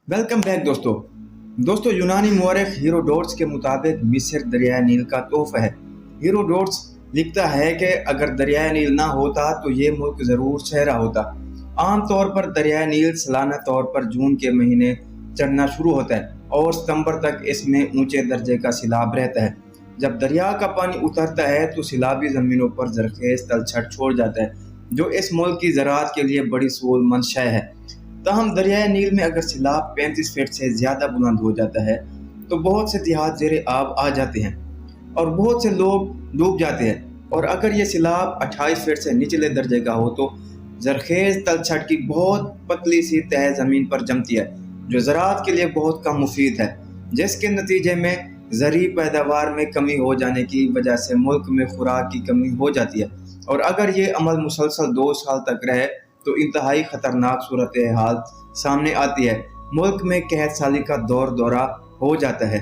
Welcome back दोस्तों यूनानी मौरख हीरोडोट्स के मुताबिक मिस्र दरिया नील का तोहफा है। हीरोडोट्स लिखता है कि अगर दरिया नील ना होता तो ये मुल्क ज़रूर सहरा होता। आम तौर पर दरिया नील सालाना तौर पर जून के महीने चढ़ना शुरू होता है और सितंबर तक इसमें ऊंचे दर्जे का सैलाब रहता है। जब दरिया का पानी उतरता है तो सैलाबी ज़मीनों पर जरखेज़ तलछट छोड़ जाता है, जो इस मुल्क की ज़राअत के लिए बड़ी सूलमंद शय है। तहम दरियाए नील में अगर सैलाब 35 फीट से ज़्यादा बुलंद हो जाता है तो बहुत से देहात ज़ेरे आब आ जाते हैं और बहुत से लोग डूब जाते हैं। और अगर ये सैलाब 28 फीट से निचले दर्जे का हो तो जरखेज़ तलछट की बहुत पतली सी तह ज़मीन पर जमती है, जो ज़राअत के लिए बहुत कम मुफीद है, जिसके नतीजे में ज़री पैदावार में कमी हो जाने की वजह से मुल्क में खुराक की कमी हो जाती है। और अगर ये अमल मुसलसल 2 साल तक रहे तो इंतहाई ख़तरनाक सूरत हाल सामने आती है। मुल्क में कहत साली का दौरा हो जाता है।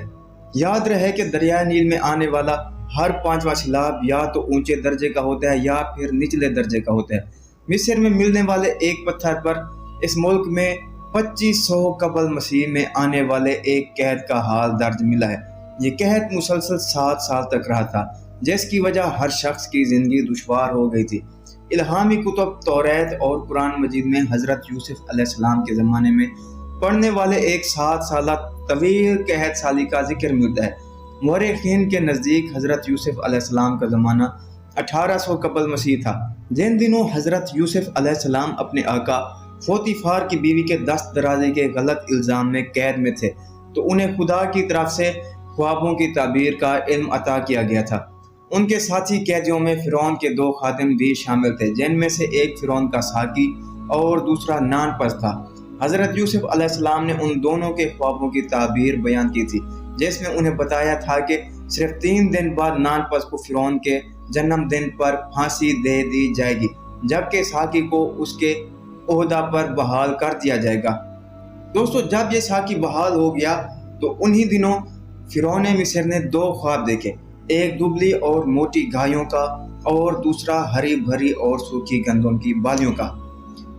याद रहे कि दरियाए नील में आने वाला हर 5वां सैलाब या तो ऊंचे दर्जे का होता है या फिर निचले दर्जे का होता है। मिस्र में मिलने वाले एक पत्थर पर इस मुल्क में 2500 कबल मसीह में आने वाले एक कहत का हाल दर्ज मिला है। ये कहत मुसलसल 7 साल तक रहा था, जिसकी वजह हर शख्स की ज़िंदगी दुश्वार हो गई थी। इल्हामी कुतुब तौरात और कुरान मजीद में हज़रत यूसुफ अलैहिस्सलाम के ज़माने में पढ़ने वाले एक 7 साल तवील कहत साली का जिक्र मिलता है। मौरखीन के नज़दीक हज़रत यूसुफ अलैहिस्सलाम का ज़माना 1800 कबल मसीह था। जिन दिनों हज़रत यूसुफ अलैहिस्सलाम अपने आका पोतीफार की बीवी के दस्त दराजी के गलत इल्ज़ाम में कैद में थे तो उन्हें खुदा की तरफ से ख्वाबों की ताबीर का इल्म अता किया गया था। उनके साथी कैदियों में फ़िरौन के 2 खादिम भी शामिल थे, जिनमें से एक फ़िरौन का साकी और दूसरा नानपस था। हज़रत यूसुफ अलैहिस्सलाम ने उन दोनों के ख्वाबों की ताबीर बयान की थी, जिसमें उन्हें बताया था कि सिर्फ 3 दिन बाद नानपस को फ़िरौन के जन्मदिन पर फांसी दे दी जाएगी, जबकि साकी को उसके ओहदा पर बहाल कर दिया जाएगा। दोस्तों, जब ये साकी बहाल हो गया तो उन्हीं दिनों फ़िरौन मिस्र ने 2 ख्वाब देखे, एक दुबली और मोटी गायों का और दूसरा हरी भरी और सूखी गंदम की बालियों का।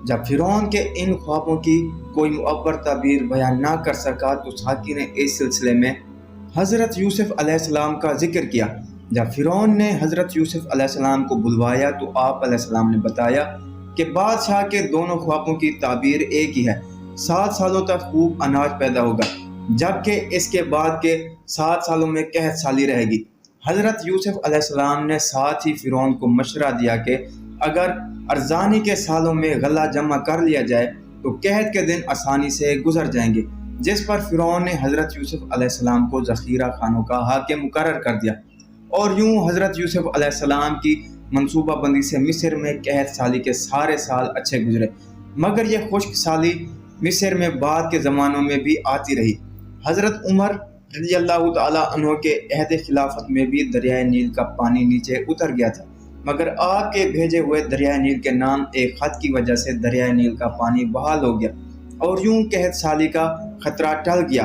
जब फ़िरौन के इन ख्वाबों की कोई मुअब्बर ताबीर बयान ना कर सका तो साकी ने इस सिलसिले में हज़रत यूसुफ अलैहिस्सलाम का जिक्र किया। जब फ़िरौन ने हज़रत यूसुफ अलैहिस्सलाम को बुलवाया तो आप अलैहिस्सलाम ने बताया कि बादशाह के दोनों ख्वाबों की ताबीर एक ही है। 7 सालों तक खूब अनाज पैदा होगा, जबकि इसके बाद के 7 सालों में कहत साली रहेगी। हज़रत यूसुफ अलैहिस्सलाम ने साथ ही फ़िरौन को मशवरा दिया कि अगर अरजानी के सालों में गला जमा कर लिया जाए तो कहत के दिन आसानी से गुजर जाएंगे, जिस पर फ़िरौन ने हज़रत यूसुफ अलैहिस्सलाम को ज़ख़ीरा खानों का हाकिम मुकर्रर कर दिया। और यूं हज़रत यूसुफ अलैहिस्सलाम की मनसूबा बंदी से मिस्र में कहत साली के सारे साल अच्छे गुजरे, मगर यह खुश्क साली मिस्र में बाद के ज़मानों में भी आती रही। हज़रत उमर रज़ियल्लाहु ताला अन्हु के अहद खिलाफत में भी दरियाए नील का पानी नीचे उतर गया था, मगर आपके भेजे हुए दरियाए नील के नाम एक खत की वजह से दरियाए नील का पानी बहाल हो गया और यूं कहत साली का खतरा टल गया।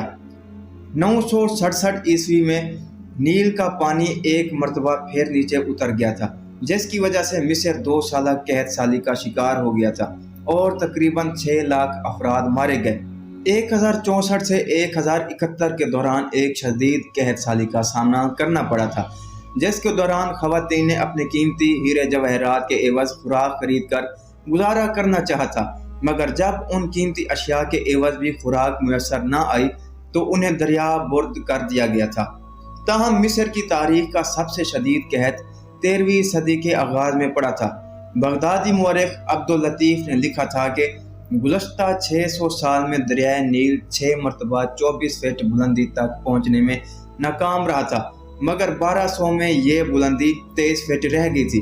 967 ईस्वी में नील का पानी एक मरतबा फिर नीचे उतर गया था, जिसकी वजह से मिस्र 2 साल कहत साली का शिकार हो गया था और तकरीबन 6 लाख अफराद मारे गए। 1064 से 1071 के दौरान एक शदीद कहत साली का सामना करना पड़ा था, जिसके दौरान ख़वातीन ने अपने कीमती हीरे जवाहरात के एवज़ खुराक खरीद कर गुजारा करना चाहा था, मगर जब उन कीमती अशिया के एवज़ भी खुराक मुयसर न आई तो उन्हें दरिया बुर्द कर दिया गया था। ताहम मिस्र की तारीख का सबसे शदीद कहत 13वीं सदी के आगाज़ में पड़ा था। बगदादी मौरख अब्दुल लतीफ़ ने लिखा था कि गुज़श्ता 600 साल में दरियाए नील 6 मरतबा 24 फीट बुलंदी तक पहुँचने में नाकाम रहा था, मगर 1200 में ये बुलंदी 23 फीट रह गई थी,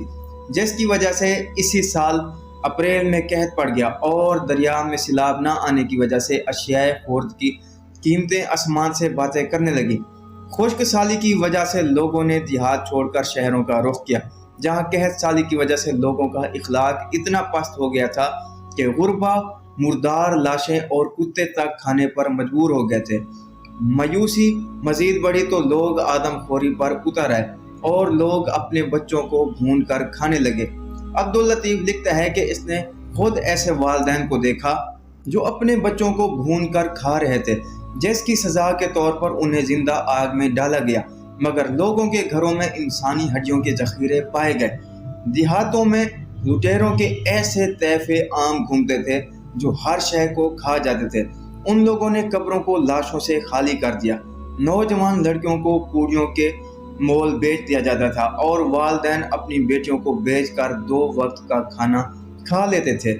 जिसकी वजह से इसी साल अप्रैल में कहत पड़ गया और दरिया में सैलाब न आने की वजह से अशियाए खुर्द की कीमतें आसमान से बातें करने लगी। खुश्क साली की वजह से लोगों ने देहात छोड़कर शहरों का रुख किया, जहाँ कहत साली की वजह से लोगों का इखलाक इतना पस्त हो गया था कि गुरबा, मुर्दार लाशें और कुत्ते तक खाने पर मजबूर हो गए थे। मायूसी मजीद बढ़ी तो लोग आदमखोरी पर उतर आए और लोग अपने बच्चों को भून कर खाने लगे। अब्दुल लतीफ़ लिखता है कि इसने खुद ऐसे वालिदैन को देखा جو اپنے بچوں کو بھون کر کھا رہے تھے، جس کی سزا کے طور پر انہیں زندہ آگ میں ڈالا گیا۔ مگر لوگوں کے گھروں میں انسانی ہڈیوں کے ذخیرے پائے گئے۔ دیہاتوں میں لٹیروں کے ایسے طائفے عام گھومتے تھے جو ہر شے کو کھا جاتے تھے۔ ان لوگوں نے قبروں کو لاشوں سے خالی کر دیا۔ نوجوان لڑکیوں کو کوڑیوں کے مول بیچ دیا جاتا تھا اور والدین اپنی بیٹیوں کو بیچ کر 2 وقت کا کھانا کھا لیتے تھے۔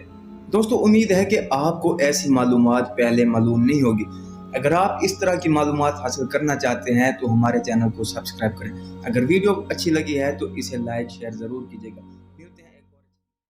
دوستو، امید ہے کہ آپ کو ایسی معلومات پہلے معلوم نہیں ہوگی۔ اگر آپ اس طرح کی معلومات حاصل کرنا چاہتے ہیں تو ہمارے چینل کو سبسکرائب کریں۔ اگر ویڈیو اچھی لگی ہے تو اسے لائک شیئر ضرور کیجیے گا۔